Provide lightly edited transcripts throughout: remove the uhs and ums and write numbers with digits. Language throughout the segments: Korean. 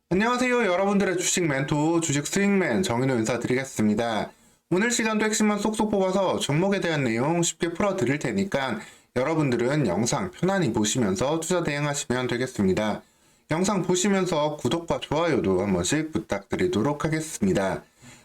안녕하세요. 여러분들의 주식 멘토, 주식 스윙맨 정인호 인사드리겠습니다. 오늘 시간도 핵심만 쏙쏙 뽑아서 종목에 대한 내용 쉽게 풀어드릴 테니까 여러분들은 영상 편안히 보시면서 투자 대응하시면 되겠습니다. 영상 보시면서 구독과 좋아요도 한 번씩 부탁드리도록 하겠습니다.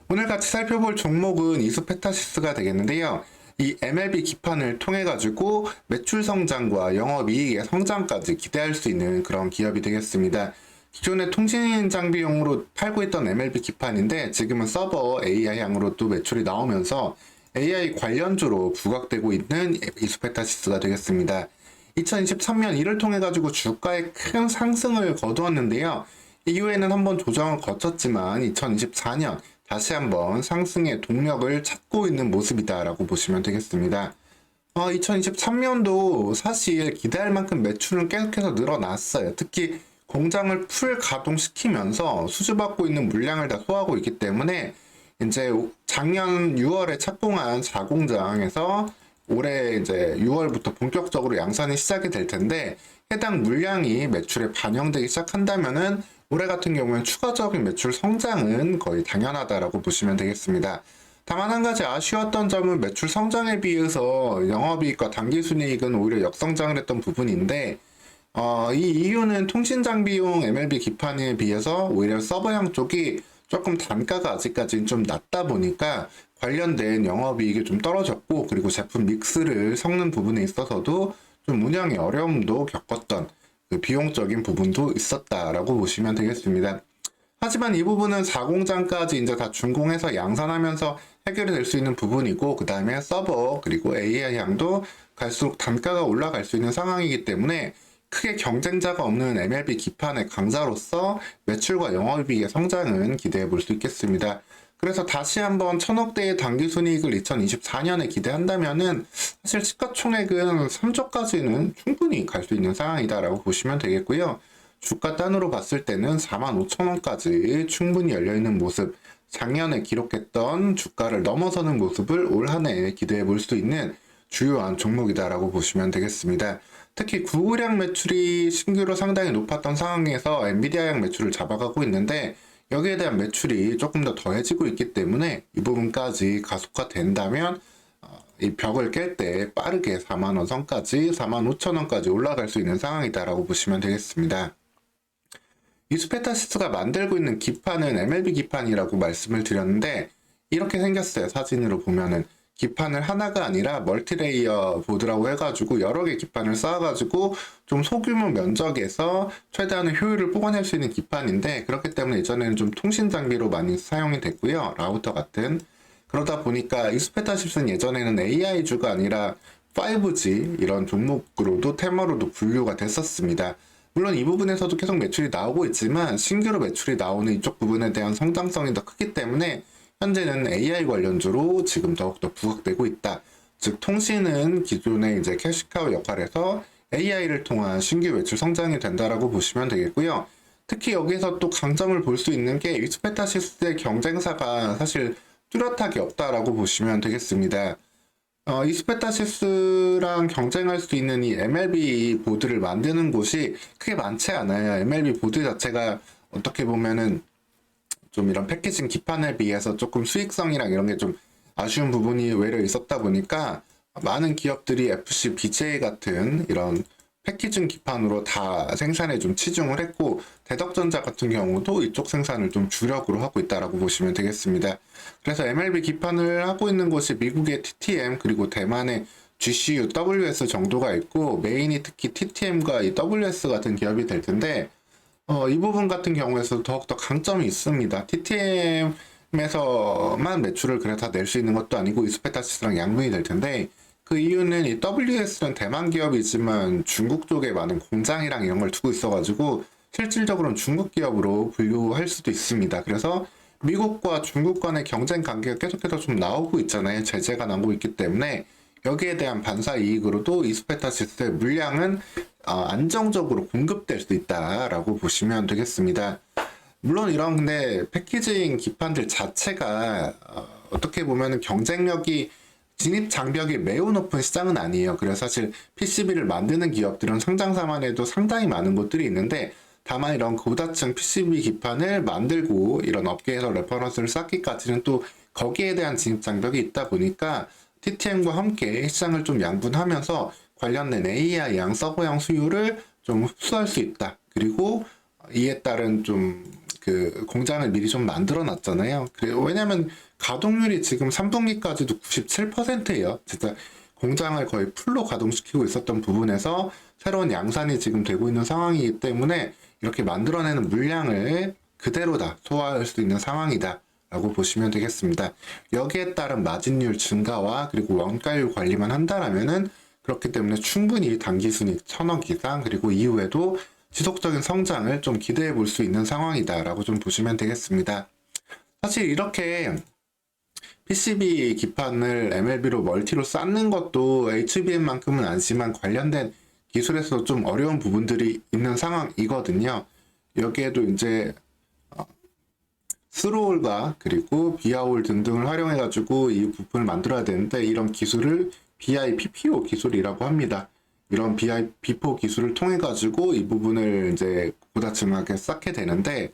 오늘 같이 살펴볼 종목은 이수페타시스가 되겠는데요. 이 MLB 기판을 통해 가지고 매출 성장과 영업이익의 성장까지 기대할 수 있는 그런 기업이 되겠습니다. 기존에 통신 장비용으로 팔고 있던 MLB 기판인데 지금은 서버 AI향으로 또 매출이 나오면서 AI 관련주로 부각되고 있는 이수페타시스가 되겠습니다. 2023년 1을 통해 가지고 주가에 큰 상승을 거두었는데요. 이후에는 한번 조정을 거쳤지만 2024년 다시 한번 상승의 동력을 찾고 있는 모습이다라고 보시면 되겠습니다. 2023년도 사실 기대할 만큼 매출은 계속해서 늘어났어요. 특히 공장을 풀 가동시키면서 수주받고 있는 물량을 다 소화하고 있기 때문에 이제 작년 6월에 착공한 4공장에서 올해 이제 6월부터 본격적으로 양산이 시작이 될 텐데 해당 물량이 매출에 반영되기 시작한다면은 올해 같은 경우는 추가적인 매출 성장은 거의 당연하다라고 보시면 되겠습니다. 다만 한 가지 아쉬웠던 점은 매출 성장에 비해서 영업이익과 당기순이익은 오히려 역성장을 했던 부분인데 이 이유는 통신 장비용 MLB 기판에 비해서 오히려 서버형 쪽이 조금 단가가 아직까지는 좀 낮다 보니까 관련된 영업이익이 좀 떨어졌고 그리고 제품 믹스를 섞는 부분에 있어서도 좀 운영의 어려움도 겪었던 그 비용적인 부분도 있었다라고 보시면 되겠습니다. 하지만 이 부분은 4공장까지 이제 다 준공해서 양산하면서 해결이 될 수 있는 부분이고 그 다음에 서버 그리고 AI 향도 갈수록 단가가 올라갈 수 있는 상황이기 때문에 크게 경쟁자가 없는 MLB 기판의 강자로서 매출과 영업이익의 성장은 기대해 볼 수 있겠습니다. 그래서 다시 한번 1000억대의 당기순이익을 2024년에 기대한다면은 사실 시가총액은 3조까지는 충분히 갈 수 있는 상황이다라고 보시면 되겠고요. 주가 단으로 봤을 때는 45,000원까지 충분히 열려있는 모습, 작년에 기록했던 주가를 넘어서는 모습을 올 한 해 기대해 볼 수 있는 주요한 종목이다라고 보시면 되겠습니다. 특히 구글향 매출이 신규로 상당히 높았던 상황에서 엔비디아향 매출을 잡아가고 있는데 여기에 대한 매출이 조금 더 더해지고 있기 때문에 이 부분까지 가속화된다면 이 벽을 깰 때 빠르게 4만원 선까지 45,000원까지 올라갈 수 있는 상황이다라고 보시면 되겠습니다. 이수페타시스가 만들고 있는 기판은 MLB 기판이라고 말씀을 드렸는데 이렇게 생겼어요. 사진으로 보면은 기판을 하나가 아니라 멀티레이어 보드라고 해가지고 여러 개 기판을 쌓아가지고 좀 소규모 면적에서 최대한의 효율을 뽑아낼 수 있는 기판인데 그렇기 때문에 예전에는 좀 통신 장비로 많이 사용이 됐고요. 라우터 같은. 그러다 보니까 이수페타시스는 예전에는 AI주가 아니라 5G 이런 종목으로도 테마로도 분류가 됐었습니다. 물론 이 부분에서도 계속 매출이 나오고 있지만 신규로 매출이 나오는 이쪽 부분에 대한 성장성이 더 크기 때문에 현재는 AI 관련주로 지금 더욱더 부각되고 있다. 즉 통신은 기존의 이제 캐시카우 역할에서 AI를 통한 신규 매출 성장이 된다라고 보시면 되겠고요. 특히 여기서 또 강점을 볼 수 있는 게 이수페타시스의 경쟁사가 사실 뚜렷하게 없다라고 보시면 되겠습니다. 이수페타시스랑 경쟁할 수 있는 이 MLB 보드를 만드는 곳이 크게 많지 않아요. MLB 보드 자체가 어떻게 보면은 좀 이런 패키징 기판에 비해서 조금 수익성이랑 이런 게 좀 아쉬운 부분이 외려 있었다 보니까 많은 기업들이 FC, BJ 같은 이런 패키징 기판으로 다 생산에 좀 치중을 했고 대덕전자 같은 경우도 이쪽 생산을 좀 주력으로 하고 있다라고 보시면 되겠습니다. 그래서 MLB 기판을 하고 있는 곳이 미국의 TTM 그리고 대만의 GCU, WS 정도가 있고 메인이 특히 TTM과 이 WS 같은 기업이 될 텐데 이 부분 같은 경우에서 더욱더 강점이 있습니다. TTM에서만 매출을 그래 다 낼 수 있는 것도 아니고 이수페타시스랑 양분이 될 텐데 그 이유는 이 WS는 대만 기업이지만 중국 쪽에 많은 공장이랑 이런 걸 두고 있어가지고 실질적으로는 중국 기업으로 분류할 수도 있습니다. 그래서 미국과 중국 간의 경쟁 관계가 계속해서 좀 나오고 있잖아요. 제재가 나오고 있기 때문에 여기에 대한 반사 이익으로도 이수페타시스의 물량은 안정적으로 공급될 수 있다라고 보시면 되겠습니다. 물론 이런 근데 패키징 기판들 자체가 어떻게 보면 경쟁력이 진입 장벽이 매우 높은 시장은 아니에요. 그래서 사실 PCB를 만드는 기업들은 상장사만 해도 상당히 많은 곳들이 있는데 다만 이런 고다층 PCB 기판을 만들고 이런 업계에서 레퍼런스를 쌓기까지는 또 거기에 대한 진입 장벽이 있다 보니까 TTM과 함께 시장을 좀 양분하면서 관련된 AI양 서버형 수요를 좀 흡수할 수 있다. 그리고 이에 따른 좀 그 공장을 미리 좀 만들어 놨잖아요. 그리고 왜냐면 가동률이 지금 3분기까지도 97%예요. 진짜 공장을 거의 풀로 가동시키고 있었던 부분에서 새로운 양산이 지금 되고 있는 상황이기 때문에 이렇게 만들어내는 물량을 그대로 다 소화할 수 있는 상황이다 라고 보시면 되겠습니다. 여기에 따른 마진율 증가와 그리고 원가율 관리만 한다라면은 그렇기 때문에 충분히 단기순이익 1000억 이상 그리고 이후에도 지속적인 성장을 좀 기대해 볼 수 있는 상황이다 라고 좀 보시면 되겠습니다. 사실 이렇게 PCB 기판을 MLB로 멀티로 쌓는 것도 HBM만큼은 아니지만 관련된 기술에서 좀 어려운 부분들이 있는 상황이거든요. 여기에도 이제 스로홀과 그리고 비아홀 등등을 활용해가지고 이 부품을 만들어야 되는데 이런 기술을 BIPPO 기술이라고 합니다. 이런 BIPPO 기술을 통해가지고 이 부분을 이제 고다층하게 쌓게 되는데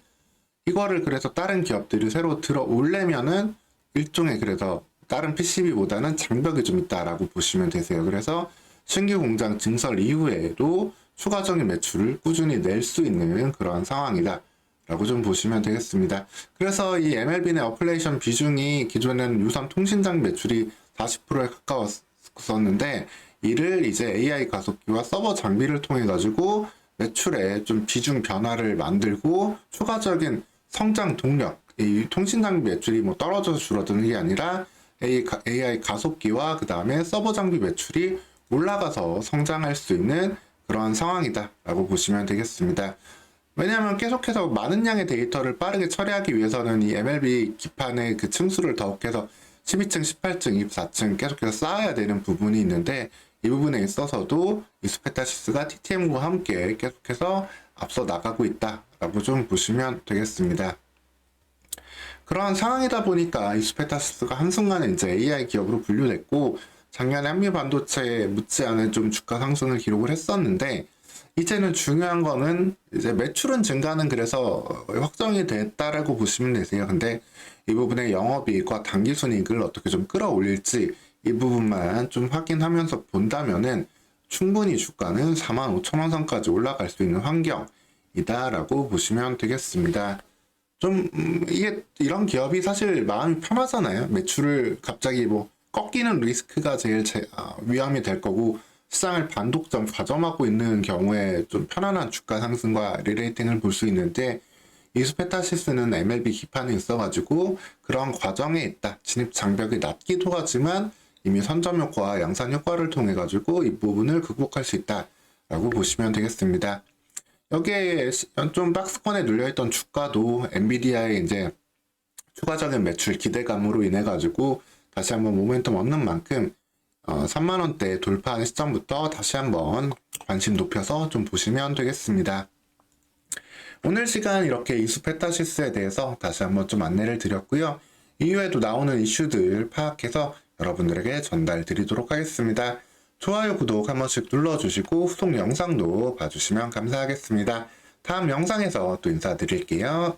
이거를 그래서 다른 기업들이 새로 들어오려면은 일종의 그래서 다른 PCB보다는 장벽이 좀 있다라고 보시면 되세요. 그래서 신규 공장 증설 이후에도 추가적인 매출을 꾸준히 낼 수 있는 그런 상황이다 라고 좀 보시면 되겠습니다. 그래서 이 MLB 내 어플레이션 비중이 기존에는 유선 통신장 매출이 40%에 가까웠었는데 이를 이제 AI 가속기와 서버 장비를 통해 가지고 매출에 좀 비중 변화를 만들고 추가적인 성장 동력, 이 통신 장비 매출이 뭐 떨어져서 줄어드는 게 아니라 AI 가속기와 그 다음에 서버 장비 매출이 올라가서 성장할 수 있는 그런 상황이다 라고 보시면 되겠습니다. 왜냐하면 계속해서 많은 양의 데이터를 빠르게 처리하기 위해서는 이 MLB 기판의 그 층수를 더욱해서 12층, 18층, 24층 계속해서 쌓아야 되는 부분이 있는데 이 부분에 있어서도 이스페타시스가 TTM과 함께 계속해서 앞서 나가고 있다라고 좀 보시면 되겠습니다. 그런 상황이다 보니까 이스페타시스가 한순간에 이제 AI 기업으로 분류됐고 작년에 한미 반도체에 못지않은 좀 주가 상승을 기록을 했었는데 이제는 중요한 거는 이제 매출은 증가는 그래서 확정이 됐다라고 보시면 되세요. 근데 이 부분의 영업이익과 당기순이익을 어떻게 좀 끌어올릴지 이 부분만 좀 확인하면서 본다면은 충분히 주가는 45,000원 선까지 올라갈 수 있는 환경이다라고 보시면 되겠습니다. 좀 이게 이런 기업이 사실 마음이 편하잖아요. 매출을 갑자기 뭐 꺾이는 리스크가 제일 위험이 될 거고 시장을 반독점 가점하고 있는 경우에 좀 편안한 주가 상승과 리레이팅을 볼 수 있는데 이스페타시스는 MLB 기판이 있어가지고 그런 과정에 있다. 진입 장벽이 낮기도 하지만 이미 선점 효과와 양산 효과를 통해 가지고 이 부분을 극복할 수 있다라고 보시면 되겠습니다. 여기에 좀 박스권에 눌려있던 주가도 엔비디아의 이제 추가적인 매출 기대감으로 인해 가지고 다시 한번 모멘텀 얻는 만큼 3만원대 돌파하는 시점부터 다시 한번 관심 높여서 좀 보시면 되겠습니다. 오늘 시간 이렇게 이스페타시스에 대해서 다시 한번 좀 안내를 드렸고요. 이후에도 나오는 이슈들 파악해서 여러분들에게 전달 드리도록 하겠습니다. 좋아요, 구독 한 번씩 눌러주시고 후속 영상도 봐주시면 감사하겠습니다. 다음 영상에서 또 인사드릴게요.